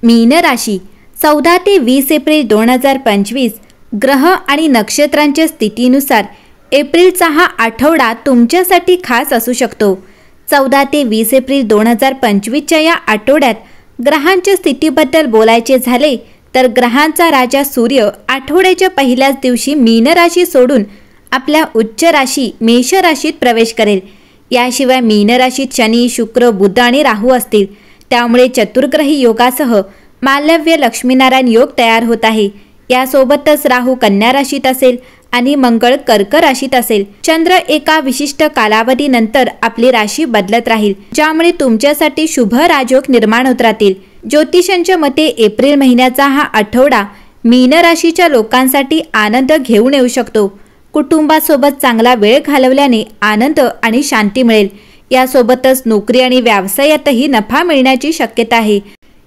मीन राशी 14 ते 20 एप्रिल 2025 ग्रह आणि नक्षत्रांच्या स्थितीनुसार एप्रिलचा हा आठवडा तुमच्यासाठी खास असू शकतो। 14 ते 20 एप्रिल 2025च्या या आठवड्यात ग्रहांच्या स्थितीबद्दल बोलायचे झाले तर ग्रहांचा राजा सूर्य आठवड्याच्या पहिल्याच दिवशी मीन राशी सोडून आपल्या उच्च राशी मेष राशीत प्रवेश करेल। याशिवाय मीन राशीत शनी, शुक्र, बुध आणि राहू असतील, त्यामुळे चतुर्ग्रही योगासह मालव्य लक्ष्मीनारायण योग तयार होत आहे। यासोबतच राहू कन्या राशीत असेल आणि मंगळ कर्क राशीत असेल। चंद्र एका विशिष्ट कालावधीनंतर आपली राशी बदलत राहील, ज्यामुळे तुमच्यासाठी शुभ राजयोग निर्माण होत राहतील। ज्योतिषांच्या मते एप्रिल महिन्याचा हा आठवडा मीन राशीच्या लोकांसाठी आनंद घेऊन येऊ शकतो। कुटुंबासोबत चांगला वेळ घालवल्याने आनंद आणि शांती मिळेल। यासोबतच नोकरी आणि व्यवसायातही नफा मिळण्याची शक्यता आहे।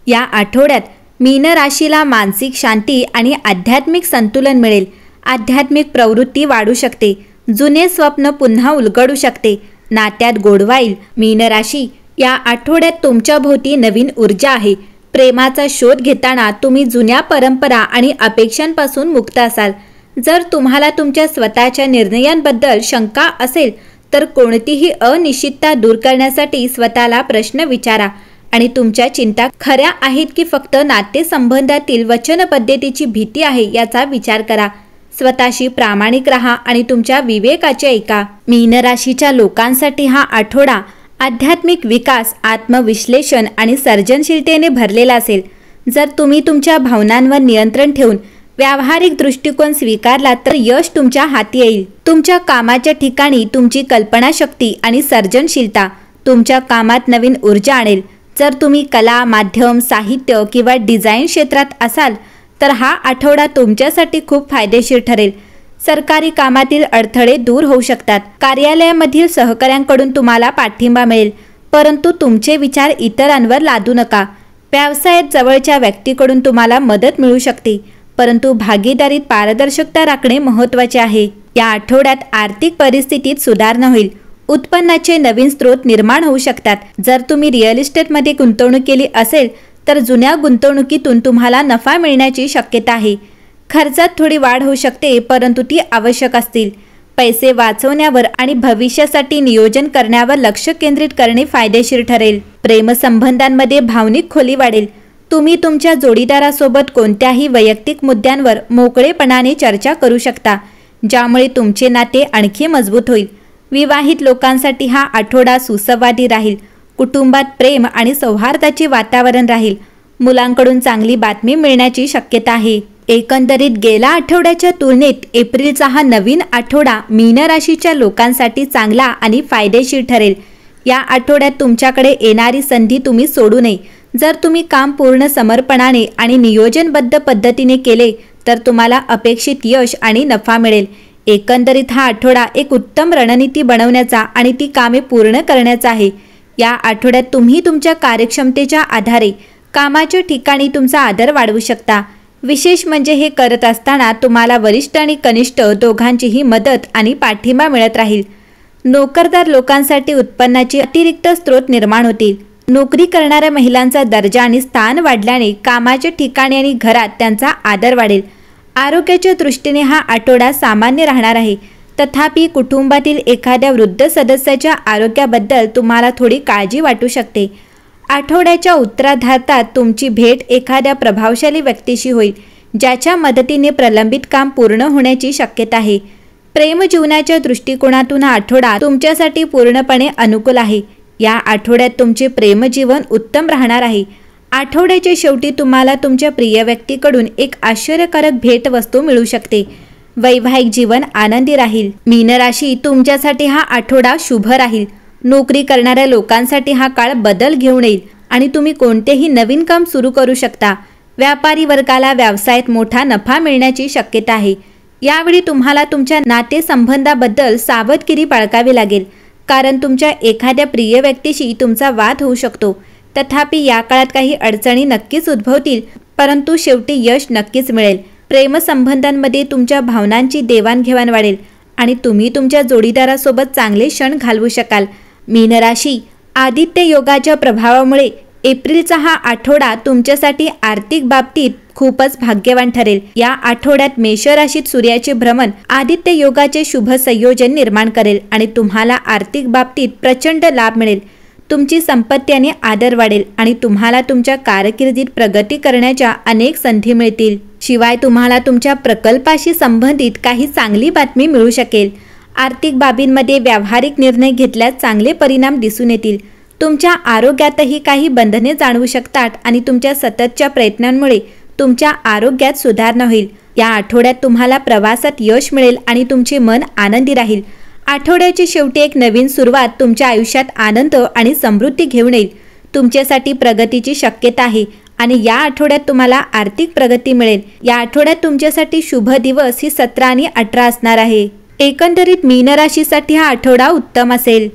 या आठवड्यात मीन राशीला मानसिक शांती आणि आध्यात्मिक संतुलन मिळेल। आध्यात्मिक प्रवृत्ती वाढू शकते, जुने स्वप्न पुन्हा उलगडू शकते, नात्यात गोडवा येईल। मीन राशी या आठवड्यात तुमच्या भोवती नवीन ऊर्जा आहे। प्रेमाचा शोध घेताना तुम्ही जुन्या परंपरा आणि अपेक्षांपासून मुक्त असाल। जर तुम्हाला तुमच्या स्वतःच्या निर्णयांबद्दल शंका असेल तर कोणतीही अनिश्चितता दूर करण्यासाठी स्वतःला प्रश्न विचारा आणि तुमच्या चिंता खऱ्या आहेत की फक्त नातेसंबंधातील वचनबद्धतेची भीती आहे याचा विचार करा। स्वतःशी प्रामाणिक राहा आणि तुमच्या विवेकाचे ऐका। मीन राशीच्या लोकांसाठी हा आठवडा आध्यात्मिक विकास, आत्मविश्लेषण आणि सर्जनशीलतेने भरलेला असेल। जर तुम्ही तुमच्या भावनांवर नियंत्रण ठेवून व्यावहारिक दृष्टिकोन स्वीकारला तर यश तुमच्या हाती येईल। तुमच्या कामाच्या ठिकाणी तुमची कल्पनाशक्ती आणि सर्जनशीलता तुमच्या कामात नवीन ऊर्जा आणेल। जर तुम्ही कला, माध्यम, साहित्य किंवा डिझाईन क्षेत्रात असाल तर हा आठवडा तुमच्यासाठी खूप फायदेशीर ठरेल। सरकारी कामातील अडथळे दूर होऊ शकतात। कार्यालयामधील सहकाऱ्यांकडून तुम्हाला पाठिंबा मिळेल, परंतु तुमचे विचार इतरांवर लादू नका। व्यवसायात जवळच्या व्यक्तीकडून तुम्हाला मदत मिळू शकते, परंतु भागीदारीत पारदर्शकता राखणे महत्त्वाचे आहे। या आठवड्यात आर्थिक परिस्थितीत सुधारणा होईल। उत्पन्नाचे नवीन स्रोत निर्माण होऊ शकतात। जर तुम्ही रिअल इस्टेटमध्ये गुंतवणूक केली असेल तर जुन्या गुंतवणुकीतून तुम्हाला नफा मिळण्याची शक्यता आहे। खर्चात थोडी वाढ होऊ शकते, परंतु ती आवश्यक असतील। पैसे वाचवण्यावर आणि भविष्यासाठी नियोजन करण्यावर लक्ष केंद्रित करणे फायदेशीर ठरेल। प्रेमसंबंधांमध्ये भावनिक खोली वाढेल। तुम्ही तुमच्या जोडीदारासोबत कोणत्याही वैयक्तिक मुद्द्यांवर मोकळेपणाने चर्चा करू शकता, ज्यामुळे तुमचे नाते आणखी मजबूत होईल। विवाहित लोकांसाठी हा आठवडा सुसंवादी राहील। कुटुंबात प्रेम आणि सौहार्दाचे वातावरण राहील। मुलांकडून चांगली बातमी मिळण्याची शक्यता आहे। एकंदरीत गेल्या आठवड्याच्या तुलनेत एप्रिलचा हा नवीन आठवडा मीन राशीच्या लोकांसाठी चांगला आणि फायदेशीर ठरेल। या आठवड्यात तुमच्याकडे येणारी संधी तुम्ही सोडू नये। जर तुम्ही काम पूर्ण समर्पणाने आणि नियोजनबद्ध पद्धतीने केले तर तुम्हाला अपेक्षित यश आणि नफा मिळेल। एकंदरीत हा आठवडा एक उत्तम रणनीती बनवण्याचा आणि ती कामे पूर्ण करण्याचा आहे। या आठवड्यात तुम्ही तुमच्या कार्यक्षमतेच्या आधारे कामाच्या ठिकाणी तुमचा आदर वाढवू शकता। विशेष म्हणजे हे करत असताना तुम्हाला वरिष्ठ आणि कनिष्ठ दोघांचीही मदत आणि पाठिंबा मिळत राहील। नोकरदार लोकांसाठी उत्पन्नाचे अतिरिक्त स्रोत निर्माण होतील। नोकरी करणाऱ्या महिलांचा दर्जा आणि स्थान वाढल्याने कामाच्या ठिकाणी आणि घरात त्यांचा आदर वाढेल। आरोग्याच्या दृष्टीने हा आठवडा सामान्य राहणार आहे, तथापि कुटुंबातील एखाद्या वृद्ध सदस्याच्या आरोग्याबद्दल तुम्हाला थोडी काळजी वाटू शकते। आठवड्याच्या उत्तरार्धात तुमची भेट एखाद्या प्रभावशाली व्यक्तीशी होईल, ज्याच्या मदतीने प्रलंबित काम पूर्ण होण्याची शक्यता आहे। प्रेमजीवनाच्या दृष्टिकोनातून हा आठवडा तुमच्यासाठी पूर्णपणे अनुकूल आहे। या आठवड्यात तुमचे प्रेमजीवन उत्तम राहणार आहे। आठवड्याच्या शेवटी तुम्हाला तुमच्या प्रिय व्यक्तीकडून एक आश्चर्यकारक भेटवस्तू मिळू शकते। वैवाहिक जीवन आनंदी राहील। मीन राशी तुमच्यासाठी हा आठवडा शुभ राहील। नोकरी करणाऱ्या लोकांसाठी हा काळ बदल घेऊन येईल आणि तुम्ही कोणतेही नवीन काम सुरू करू शकता। व्यापारी वर्गाला व्यवसायात मोठा नफा मिळण्याची शक्यता आहे। यावेळी तुम्हाला तुमच्या नातेसंबंधाबद्दल सावधगिरी बाळगावी लागेल, कारण तुमच्या एखाद्या प्रिय व्यक्तीशी तुमचा वाद होऊ शकतो। तथापि या काळात काही अडचणी नक्कीच उद्भवतील, परंतु शेवटी यश नक्कीच मिळेल। प्रेमसंबंधांमध्ये तुमच्या भावनांची देवाणघेवाण वाढेल आणि तुम्ही तुमच्या जोडीदारासोबत चांगले क्षण घालवू शकाल। मीन राशी आदित्य योगाच्या प्रभावामुळे एप्रिलचा हा आठवडा तुमच्यासाठी आर्थिक बाबतीत खूपच भाग्यवान ठरेल। या आठवड्यात मेष राशीत सूर्याचे भ्रमण आदित्य योगाचे शुभ संयोजन निर्माण करेल आणि तुम्हाला आर्थिक बाबतीत प्रचंड लाभ मिळेल। तुमची संपत्ती आणि आदर वाढेल आणि तुम्हाला तुमच्या कारकिर्दीत प्रगती करण्याच्या अनेक संधी मिळतील। शिवाय तुम्हाला तुमच्या प्रकल्पाशी संबंधित काही चांगली बातमी मिळू शकेल। आर्थिक बाबींमध्ये व्यावहारिक निर्णय घेतल्यास चांगले परिणाम दिसून येतील। तुमच्या आरोग्यातही काही बंधने जाणवू शकतात आणि तुमच्या सततच्या प्रयत्नांमुळे तुमच्या आरोग्यात सुधारणा होईल। या आठवड्यात तुम्हाला प्रवासात यश मिळेल आणि तुमचे मन आनंदी राहील। आठवड्याच्या शेवटी एक नवीन सुरुवात तुमच्या आयुष्यात आनंद आणि समृद्धी घेऊन येईल। तुमच्यासाठी प्रगतीची शक्यता आहे आणि या आठवड्यात तुम्हाला आर्थिक प्रगती मिळेल। या आठवड्यात तुमच्यासाठी शुभ दिवस ही 17 आणि 18 असणार आहे। एकंदरीत मीन राशीसाठी हा आठवडा उत्तम असेल।